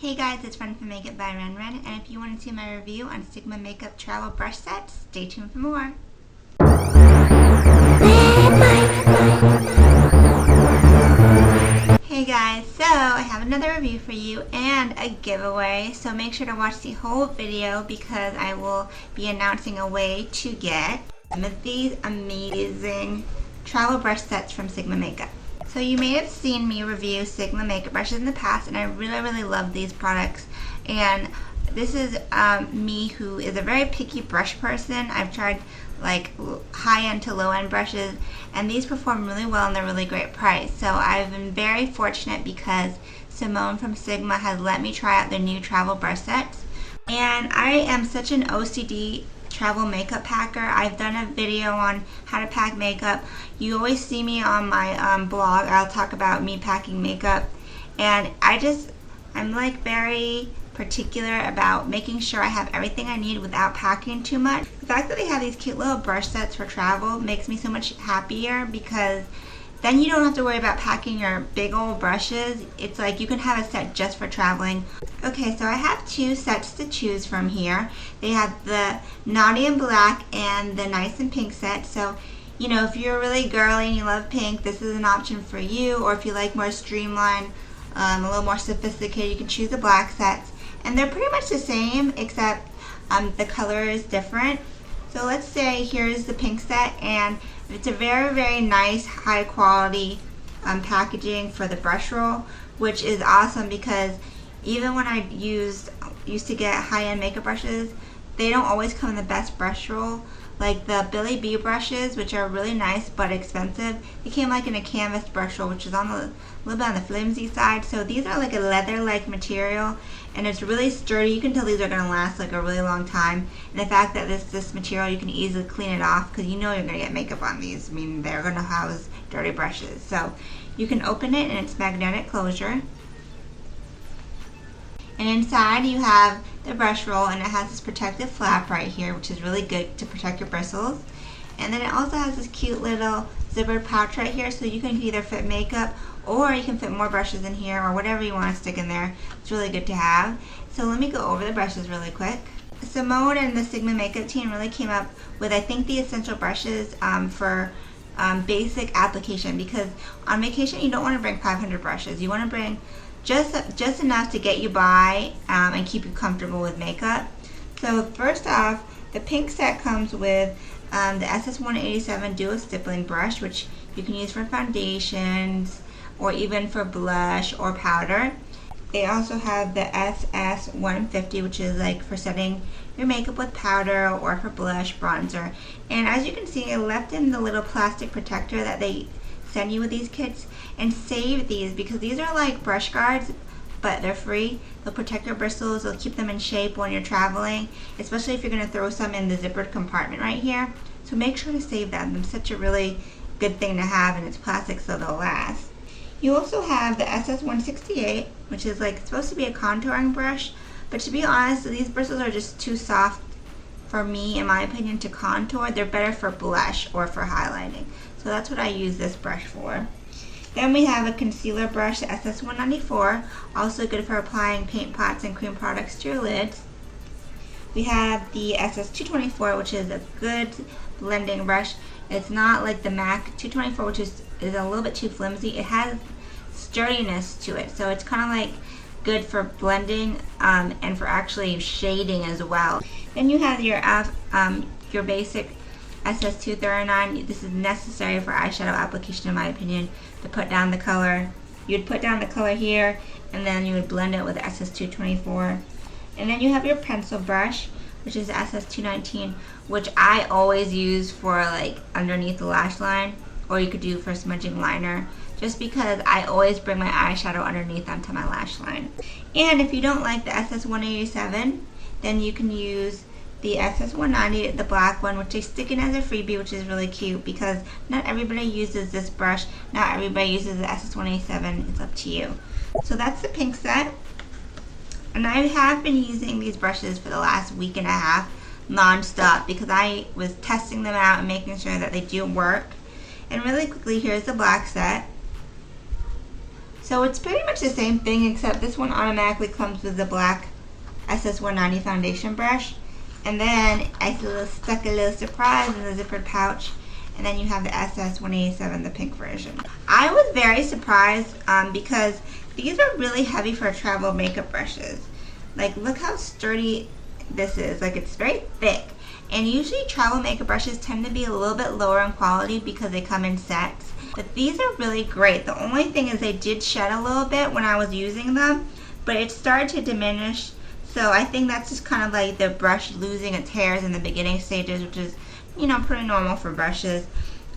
Hey guys, it's Ren from Makeup by Ren, and if you want to see my review on Sigma Makeup Travel Brush Sets, stay tuned for more. Hey guys, so I have another review for you and a giveaway, so make sure to watch the whole video because I will be announcing a way to get some of these amazing travel brush sets from Sigma Makeup. So you may have seen me review Sigma makeup brushes in the past, and I really love these products. And this is me, who is a very picky brush person. I've tried like high-end to low-end brushes, and these perform really well and they're really great price. So I've been very fortunate because Simone from Sigma has let me try out their new travel brush sets. And I am such an OCD travel makeup packer. I've done a video on how to pack makeup. You always see me on my blog. I'll talk about me packing makeup, and I'm like very particular about making sure I have everything I need without packing too much. The fact that they have these cute little brush sets for travel makes me so much happier, because then you don't have to worry about packing your big old brushes. It's like you can have a set just for traveling. Okay, so I have two sets to choose from here. They have the Naughty and Black and the Nice and Pink set. So, you know, if you're really girly and you love pink, this is an option for you. Or if you like more streamlined, a little more sophisticated, you can choose the black sets. And they're pretty much the same, except the color is different. So let's say here's the pink set, and it's a very nice, high quality packaging for the brush roll, which is awesome because even when I used to get high-end makeup brushes, they don't always come in the best brush roll. Like the Billy B brushes, which are really nice but expensive, they came like in a canvas brush roll, which is on a little bit on the flimsy side. So these are like a leather-like material, and it's really sturdy. You can tell these are going to last like a really long time. And the fact that this material, you can easily clean it off, because you know you're going to get makeup on these. I mean, they're going to house dirty brushes. So you can open it, and it's magnetic closure. And inside you have the brush roll, and it has this protective flap right here, which is really good to protect your bristles. And then it also has this cute little zippered pouch right here, so you can either fit makeup or you can fit more brushes in here, or whatever you want to stick in there. It's really good to have. So let me go over the brushes really quick. Simone and the Sigma makeup team really came up with, I think, the essential brushes for basic application, because on vacation you don't want to bring 500 brushes. You want to bring just enough to get you by and keep you comfortable with makeup. So first off, the pink set comes with the SS187 dual stippling brush, which you can use for foundations or even for blush or powder. They also have the SS150, which is like for setting your makeup with powder or for blush, bronzer. And as you can see, I left in the little plastic protector that they send you with these kits, and save these because these are like brush guards, but they're free. They'll protect your bristles, they'll keep them in shape when you're traveling, especially if you're going to throw some in the zippered compartment right here. So make sure to save them. They're such a really good thing to have, and it's plastic, so they'll last. You also have the SS168, which is like supposed to be a contouring brush, but to be honest, these bristles are just too soft for me, in my opinion, to contour. They're better for blush or for highlighting. So that's what I use this brush for. Then we have a concealer brush, the SS194, also good for applying paint pots and cream products to your lids. We have the SS224, which is a good blending brush. It's not like the MAC 224, which is a little bit too flimsy. It has sturdiness to it, so it's kind of like good for blending and for actually shading as well. Then you have your basic SS239. This is necessary for eyeshadow application, in my opinion, to put down the color. You'd put down the color here, and then you would blend it with SS224. And then you have your pencil brush, which is SS219, which I always use for like underneath the lash line, or you could do for smudging liner, just because I always bring my eyeshadow underneath onto my lash line. And if you don't like the SS187, then you can use the SS190, the black one, which they stick in as a freebie, which is really cute because not everybody uses this brush. Not everybody uses the SS187. It's up to you. So that's the pink set. And I have been using these brushes for the last week and a half non-stop because I was testing them out and making sure that they do work. And really quickly, here's the black set. So it's pretty much the same thing, except this one automatically comes with the black SS190 foundation brush. And then I stuck a little surprise in the zippered pouch. And then you have the SS187, the pink version. I was very surprised because these are really heavy for travel makeup brushes. Like, look how sturdy this is. Like, it's very thick. And usually travel makeup brushes tend to be a little bit lower in quality because they come in sets. But these are really great. The only thing is they did shed a little bit when I was using them, but it started to diminish. So I think that's just kind of like the brush losing its hairs in the beginning stages, which is, you know, pretty normal for brushes.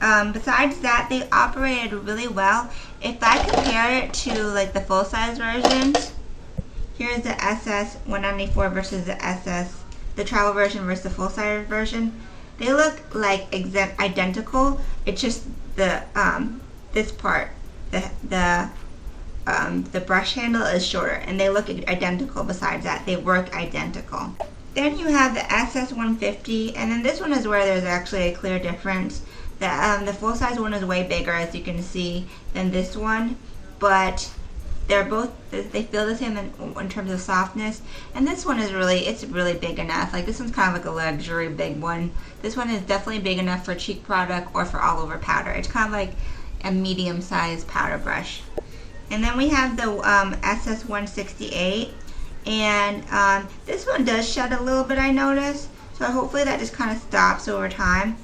Besides that, they operated really well. If I compare it to like the full-size versions, here's the SS194 versus the travel version versus the full-size version. They look like identical. It's just the this part, the brush handle is shorter, and they look identical. Besides that, they work identical. Then you have the SS150, and then this one is where there's actually a clear difference. The full-size one is way bigger, as you can see, than this one, but they feel the same in terms of softness. And this one is really big enough. Like, this one's kind of like a luxury big one. This one is definitely big enough for cheek product or for all over powder. It's kind of like a medium-sized powder brush. And then we have the SS168, and this one does shed a little bit, I noticed. So hopefully that just kind of stops over time.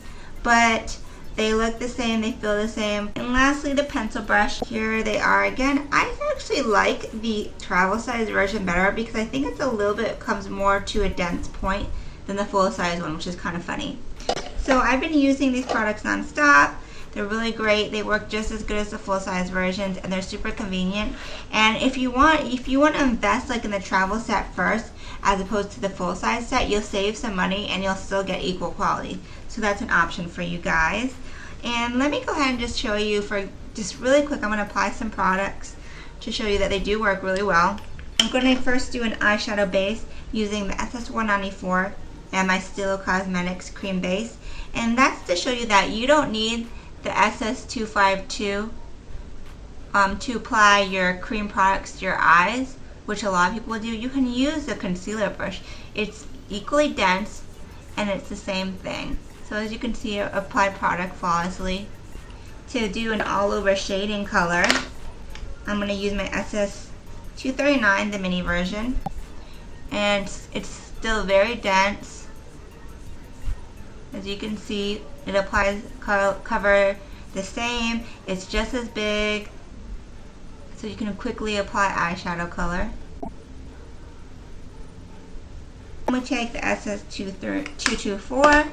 But they look the same, they feel the same. And lastly, the pencil brush. Here they are again. I actually like the travel size version better because I think it's a little bit, comes more to a dense point than the full size one, which is kind of funny. So I've been using these products non-stop. They're really great. They work just as good as the full-size versions, and they're super convenient. And if you want to invest like in the travel set first, as opposed to the full-size set, you'll save some money and you'll still get equal quality. So that's an option for you guys. And let me go ahead and just show you, for just really quick, I'm going to apply some products to show you that they do work really well. I'm going to first do an eyeshadow base using the SS194 and my Stilo Cosmetics cream base. And that's to show you that you don't need the SS252 to apply your cream products to your eyes, which a lot of people do. You can use the concealer brush. It's equally dense and it's the same thing. So as you can see, it applied product flawlessly. To do an all over shading color, I'm going to use my SS239, the mini version, and it's still very dense. As you can see, it applies cover the same. It's just as big, so you can quickly apply eyeshadow color. I'm going to take the SS224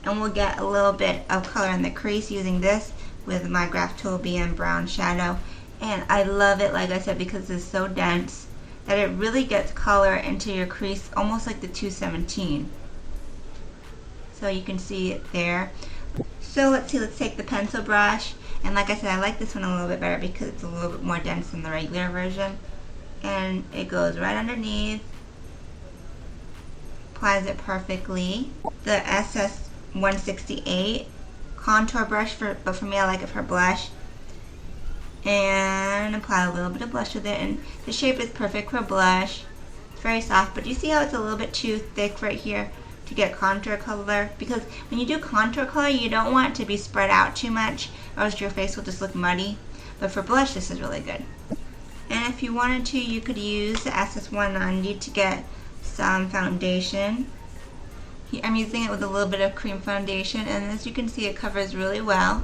and we'll get a little bit of color in the crease using this with my Graftobian brown shadow. And I love it, like I said, because it's so dense that it really gets color into your crease, almost like the 217. So you can see it there. So let's take the pencil brush, and like I said, I like this one a little bit better because it's a little bit more dense than the regular version. And it goes right underneath, applies it perfectly. The SS168 contour brush, but for me I like it for blush. And apply a little bit of blush with it, and the shape is perfect for blush. It's very soft, but you see how it's a little bit too thick right here to get contour color, because when you do contour color you don't want it to be spread out too much or else your face will just look muddy. But for blush this is really good. And if you wanted to, you could use the SS190 to get some foundation. I'm using it with a little bit of cream foundation, and as you can see it covers really well.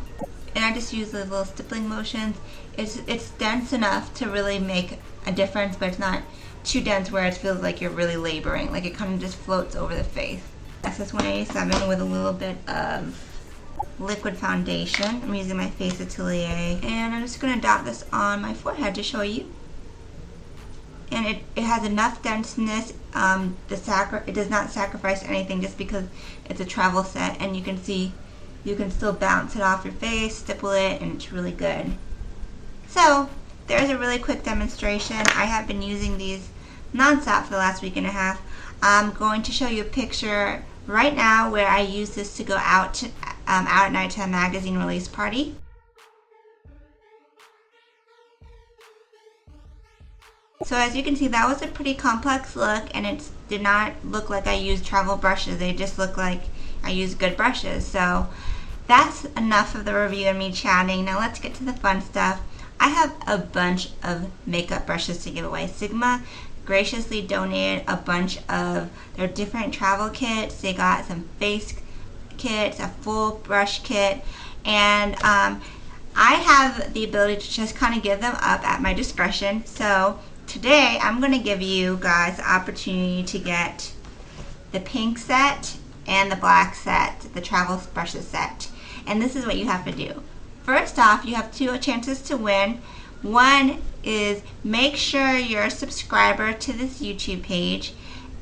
And I just use the little stippling motions. It's dense enough to really make a difference, but it's not too dense where it feels like you're really laboring. Like it kind of just floats over the face. SS187 with a little bit of liquid foundation. I'm using my Face Atelier, and I'm just going to dot this on my forehead to show you. And it has enough denseness. It does not sacrifice anything just because it's a travel set, and you can see you can still bounce it off your face, stipple it, and it's really good. So there's a really quick demonstration. I have been using these non-stop for the last week and a half. I'm going to show you a picture right now where I use this to go out at night to a magazine release party. So as you can see, that was a pretty complex look, and it did not look like I used travel brushes. They just look like I used good brushes. So that's enough of the review and me chatting. Now let's get to the fun stuff. I have a bunch of makeup brushes to give away. Sigma graciously donated a bunch of their different travel kits. They got some face kits, a full brush kit, and I have the ability to just kind of give them up at my discretion. So today I'm going to give you guys the opportunity to get the pink set and the black set, the travel brushes set. And this is what you have to do. First off, you have 2 chances to win. One is make sure you're a subscriber to this YouTube page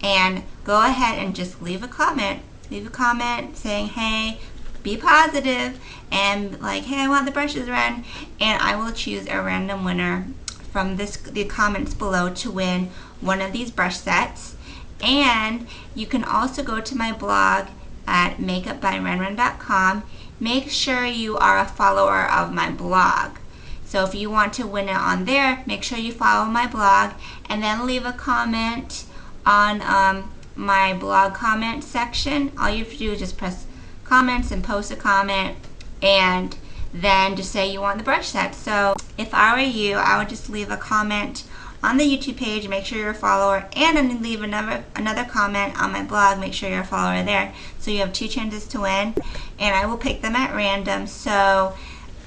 and go ahead and just leave a comment. Leave a comment saying, hey, be positive, and like, hey, I want the brushes red, and I will choose a random winner from the comments below to win one of these brush sets. And you can also go to my blog at makeupbyrenren.com. Make sure you are a follower of my blog. So if you want to win it on there, make sure you follow my blog and then leave a comment on my blog comment section. All you have to do is just press comments and post a comment, and then just say you want the brush set. So if I were you, I would just leave a comment on the YouTube page, make sure you're a follower, and then leave another comment on my blog, make sure you're a follower there. So you have 2 chances to win, and I will pick them at random. So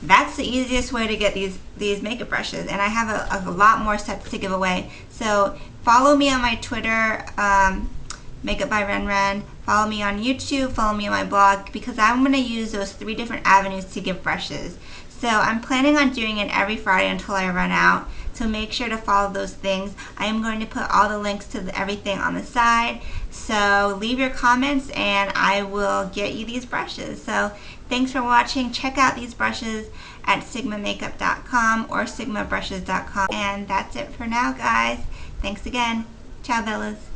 that's the easiest way to get these makeup brushes, and I have a lot more sets to give away. So follow me on my Twitter, Makeup by Renren. Follow me on YouTube, follow me on my blog, because I'm going to use those 3 different avenues to give brushes. So I'm planning on doing it every Friday until I run out. So make sure to follow those things. I am going to put all the links to everything on the side. So leave your comments and I will get you these brushes. So thanks for watching. Check out these brushes at sigmamakeup.com or sigmabrushes.com. And that's it for now, guys. Thanks again. Ciao, Bellas.